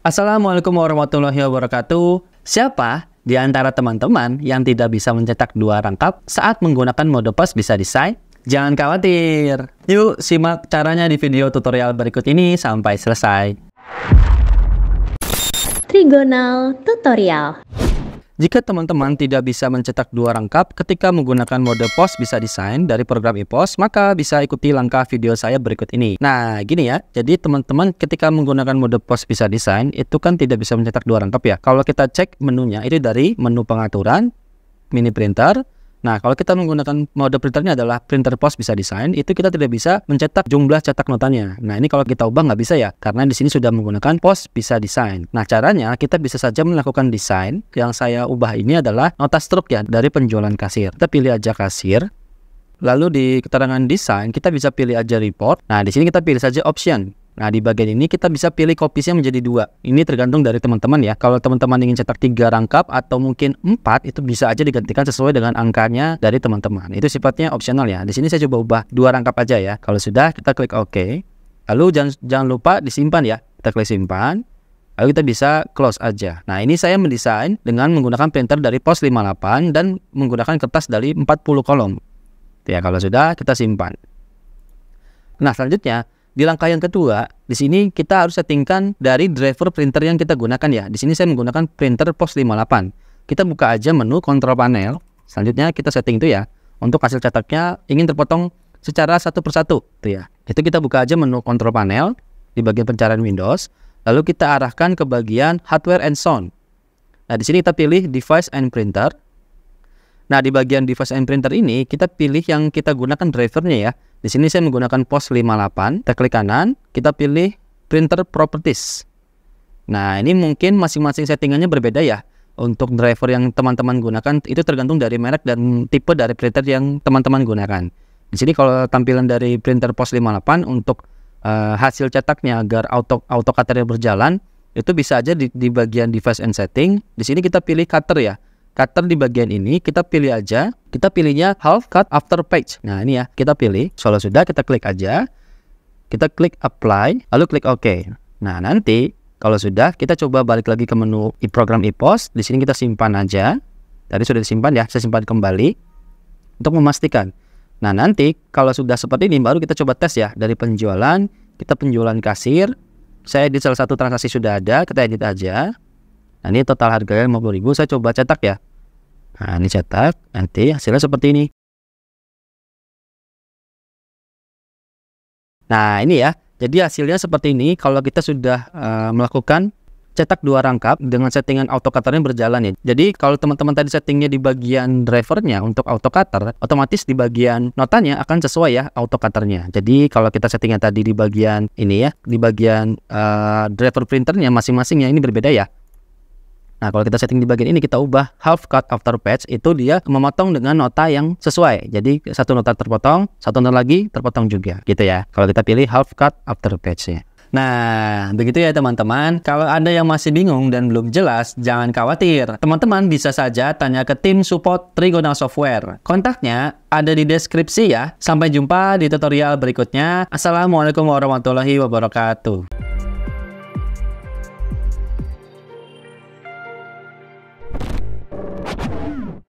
Assalamualaikum warahmatullahi wabarakatuh. Siapa di antara teman-teman yang tidak bisa mencetak dua rangkap saat menggunakan mode pos bisa desain? Jangan khawatir. Yuk simak caranya di video tutorial berikut ini sampai selesai. Trigonal Tutorial. Jika teman-teman tidak bisa mencetak dua rangkap ketika menggunakan mode pos bisa desain dari program ePOS, maka bisa ikuti langkah video saya berikut ini. Nah, gini ya. Jadi teman-teman ketika menggunakan mode pos bisa desain itu kan tidak bisa mencetak dua rangkap ya. Kalau kita cek menunya itu dari menu pengaturan, mini printer. Nah, kalau kita menggunakan mode printernya adalah printer pos bisa desain, itu kita tidak bisa mencetak jumlah cetak notanya. Nah, ini kalau kita ubah nggak bisa ya, karena di sini sudah menggunakan pos bisa desain. Nah, caranya kita bisa saja melakukan desain. Yang saya ubah ini adalah nota stroke ya, dari penjualan kasir. Kita pilih aja kasir. Lalu di keterangan desain, kita bisa pilih aja report. Nah, di sini kita pilih saja option. Nah, di bagian ini kita bisa pilih copiesnya menjadi 2. Ini tergantung dari teman-teman ya. Kalau teman-teman ingin cetak 3 rangkap atau mungkin 4, itu bisa aja digantikan sesuai dengan angkanya dari teman-teman. Itu sifatnya opsional ya. Di sini saya coba ubah 2 rangkap aja ya. Kalau sudah, kita klik OK. Lalu jangan lupa disimpan ya. Kita klik simpan. Lalu kita bisa close aja. Nah, ini saya mendesain dengan menggunakan printer dari POS 58 dan menggunakan kertas dari 40 kolom. Ya, kalau sudah, kita simpan. Nah, selanjutnya di langkah yang kedua, di sini kita harus settingkan dari driver printer yang kita gunakan ya. Di sini saya menggunakan printer POS 58. Kita buka aja menu control panel. Selanjutnya kita setting itu ya. Untuk hasil cetaknya ingin terpotong secara satu persatu, tuh ya. Itu kita buka aja menu control panel di bagian pencarian Windows. Lalu kita arahkan ke bagian hardware and sound. Nah, di sini kita pilih device and printer. Nah, di bagian device and printer ini kita pilih yang kita gunakan drivernya ya. Di sini saya menggunakan POS 58. Kita klik kanan, kita pilih printer properties. Nah, ini mungkin masing-masing settingannya berbeda ya. Untuk driver yang teman-teman gunakan itu tergantung dari merek dan tipe dari printer yang teman-teman gunakan. Di sini kalau tampilan dari printer POS 58 untuk hasil cetaknya agar auto cutternya berjalan, itu bisa aja di bagian device and setting. Di sini kita pilih cutter ya. Cutter di bagian ini kita pilih aja, kita pilihnya half cut after page. Nah, ini ya, kita pilih. Kalau sudah, kita klik aja, kita klik apply, lalu klik OK. Nah, nanti kalau sudah, kita coba balik lagi ke menu program ePOS. Di sini kita simpan aja. Tadi sudah disimpan ya, saya simpan kembali untuk memastikan. Nah, nanti kalau sudah seperti ini, baru kita coba tes ya. Dari penjualan, kita penjualan kasir. Saya edit salah satu transaksi sudah ada, kita edit aja. Nah, ini total harganya 50.000, saya coba cetak ya. Nah, ini cetak, nanti hasilnya seperti ini. Nah, ini ya, jadi hasilnya seperti ini kalau kita sudah melakukan cetak 2 rangkap dengan settingan auto cutternya berjalan ya. Jadi kalau teman-teman tadi settingnya di bagian drivernya untuk auto cutter, otomatis di bagian notanya akan sesuai ya auto cutternya. Jadi kalau kita settingnya tadi di bagian ini ya, di bagian driver printernya masing-masingnya ini berbeda ya. Nah, kalau kita setting di bagian ini, kita ubah half cut after page, itu dia memotong dengan nota yang sesuai. Jadi satu nota terpotong, satu nota lagi terpotong juga, gitu ya. Kalau kita pilih half cut after page-nya. Nah, begitu ya teman-teman. Kalau ada yang masih bingung dan belum jelas, jangan khawatir. Teman-teman bisa saja tanya ke tim support Trigonal Software. Kontaknya ada di deskripsi ya. Sampai jumpa di tutorial berikutnya. Assalamualaikum warahmatullahi wabarakatuh.